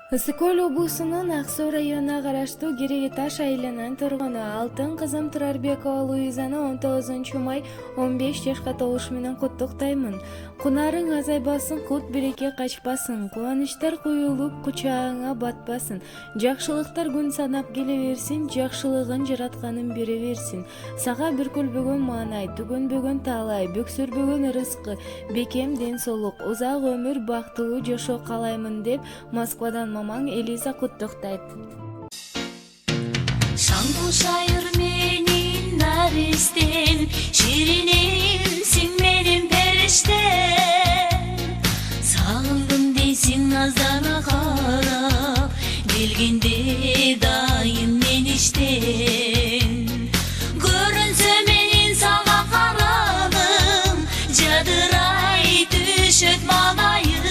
Ысык Көл облусунун Ак Суу районуна караштуу Кереги Таш айылынын тургуну Алтын кызым Турарбекова Луизаны 19 май 15 жашка толушу менен куттуктаймын. Кунарың азайбасын, кут береке качпасын, кубанычтар куюлуп кучагыңа батпасын. Жакшылыктар күн санап келе берсин, жакшылыгын жаратканын бере берсин. Сага бүркүлбөгөн маанай, түгөнбөгөн таалай, бөксөрбөгөн рызкы, бекем ден соолук, узак өмүр, бактылуу жашоо каалаймын деп Москвадан мамаң Элиза куттуктайт. Шаңдуу шайыр менин наристем, ширинемсиң менин периштем. Сагындым дейсиң аздана карап, келгенде дайым мен иштен. Көрүнсө менин сага карагым, жадырай түшөт малайың.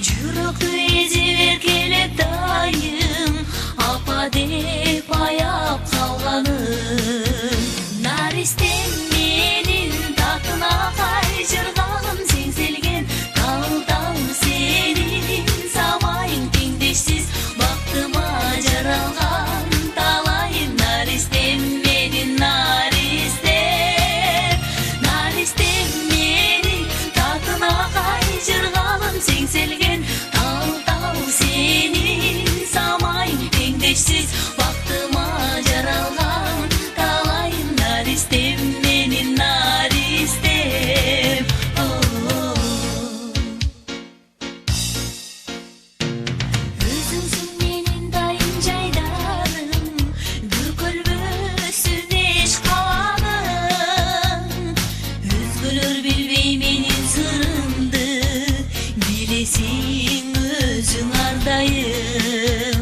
Жүрөктү эзип эркелеп дайым, апа деп аяп калганым. Наристем менин татына кай жыргалым, сеңселген тал сенин самайың теңдешсиз, бактыма жаралган талайым. Наристем менин наристем менин татына кай жыргалым, сеңселген тал сенин самайың теңдешсиз, бактыма жаралган талайым. Наристем менин наристем. Өзүңсүң менин дайым жайдарым, бүркөлбөсүн эч кабагым. Өзгөлөр билбей менин сырымды, билесиң өзүң ардайым.